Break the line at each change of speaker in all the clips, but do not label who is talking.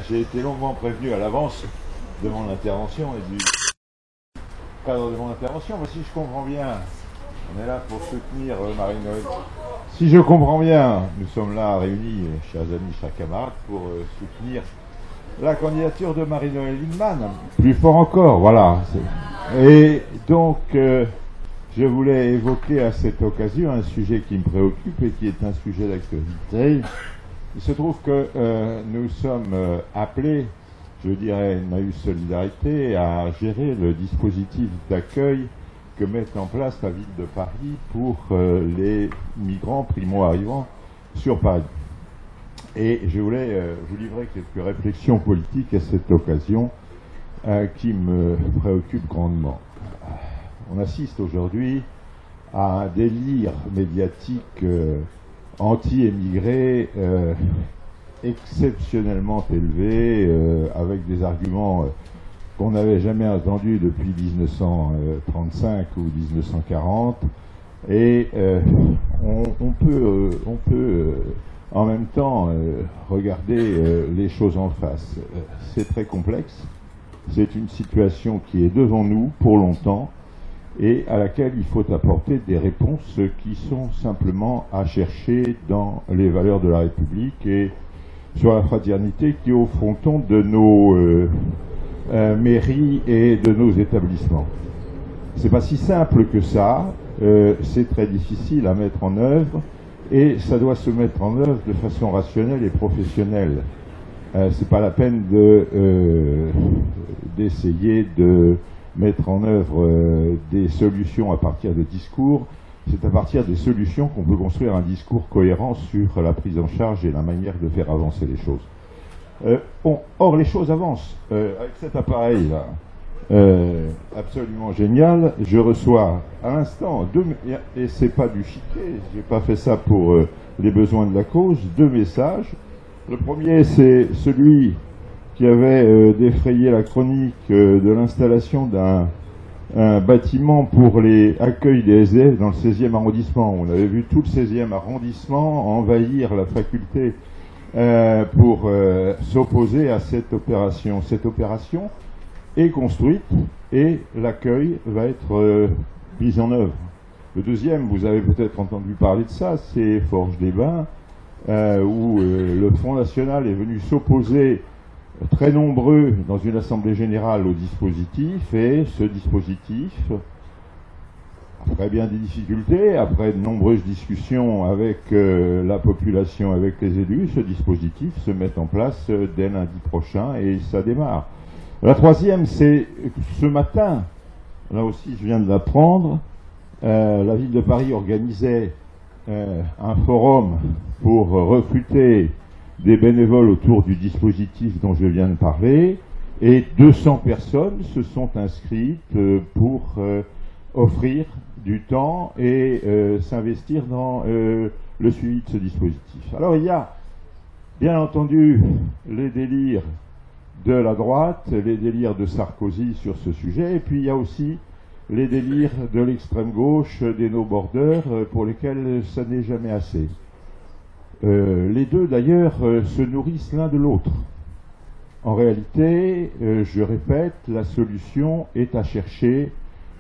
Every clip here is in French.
J'ai été longuement prévenu à l'avance de mon intervention et du cadre de mon intervention. Mais si je comprends bien, on est là pour soutenir Marie-Noëlle. Si je comprends bien, nous sommes là réunis, chers amis, chers camarades, pour soutenir la candidature de Marie-Noëlle Lienemann. Plus fort encore, voilà. Et donc, je voulais évoquer à cette occasion un sujet qui me préoccupe et qui est un sujet d'actualité. Il se trouve que nous sommes appelés, je dirais, Emmaüs Solidarité, à gérer le dispositif d'accueil que met en place la ville de Paris pour les migrants primo-arrivants sur Paris. Et je voulais vous livrer quelques réflexions politiques à cette occasion qui me préoccupent grandement. On assiste aujourd'hui à un délire médiatique anti-émigré exceptionnellement élevé, avec des arguments qu'on n'avait jamais entendus depuis 1935 ou 1940. Et on peut en même temps regarder les choses en face. C'est très complexe. C'est une situation qui est devant nous pour longtemps et à laquelle il faut apporter des réponses qui sont simplement à chercher dans les valeurs de la République et sur la fraternité qui est au fronton de nos mairies et de nos établissements. C'est pas si simple que ça, c'est très difficile à mettre en œuvre et ça doit se mettre en œuvre de façon rationnelle et professionnelle. C'est pas la peine d'essayer de mettre en œuvre des solutions à partir de discours. C'est à partir des solutions qu'on peut construire un discours cohérent sur la prise en charge et la manière de faire avancer les choses. Or, les choses avancent. Avec cet appareil-là, absolument génial, je reçois à l'instant, et c'est pas du chiquet, j'ai pas fait ça pour les besoins de la cause, 2 messages. Le premier, c'est celui qui avait défrayé la chronique de l'installation d'un bâtiment pour les accueils des SDF dans le 16e arrondissement. On avait vu tout le 16e arrondissement envahir la faculté pour s'opposer à cette opération. Cette opération est construite et l'accueil va être mis en œuvre. Le deuxième, vous avez peut-être entendu parler de ça, c'est Forges-les-Bains, où le Front National est venu s'opposer très nombreux dans une assemblée générale au dispositif, et ce dispositif, après bien des difficultés, après de nombreuses discussions avec la population, avec les élus, ce dispositif se met en place dès lundi prochain et ça démarre. La troisième, c'est ce matin, là aussi je viens de l'apprendre, la ville de Paris organisait un forum pour recruter des bénévoles autour du dispositif dont je viens de parler, et 200 personnes se sont inscrites pour offrir du temps et s'investir dans le suivi de ce dispositif. Alors il y a bien entendu les délires de la droite, les délires de Sarkozy sur ce sujet, et puis il y a aussi les délires de l'extrême gauche, des no-borders, pour lesquels ça n'est jamais assez. Les deux, d'ailleurs, se nourrissent l'un de l'autre. En réalité, je répète, la solution est à chercher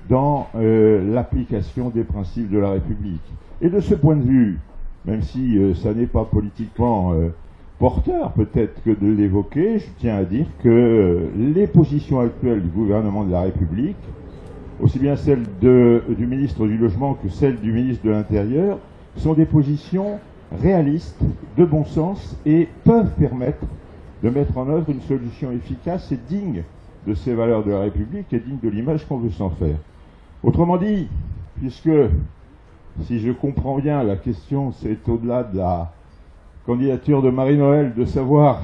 dans l'application des principes de la République. Et de ce point de vue, même si ça n'est pas politiquement porteur peut-être que de l'évoquer, je tiens à dire que les positions actuelles du gouvernement de la République, aussi bien celles du ministre du Logement que celles du ministre de l'Intérieur, sont des positions réalistes, de bon sens, et peuvent permettre de mettre en œuvre une solution efficace et digne de ces valeurs de la République et digne de l'image qu'on veut s'en faire. Autrement dit, puisque, si je comprends bien, la question c'est au-delà de la candidature de Marie-Noëlle de savoir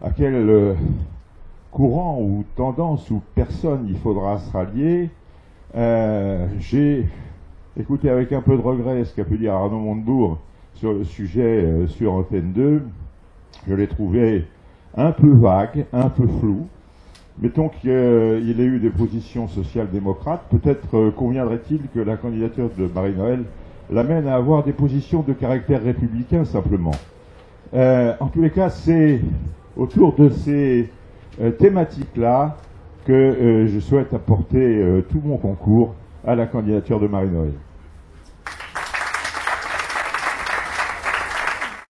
à quel courant ou tendance ou personne il faudra se rallier, j'ai écouté avec un peu de regret ce qu'a pu dire Arnaud Montebourg sur le sujet sur Antenne 2, je l'ai trouvé un peu vague, un peu flou. Mettons qu'il ait eu des positions social-démocrates, peut-être conviendrait-il que la candidature de Marie-Noëlle l'amène à avoir des positions de caractère républicain simplement. En tous les cas, c'est autour de ces thématiques-là que je souhaite apporter tout mon concours à la candidature de Marie-Noël.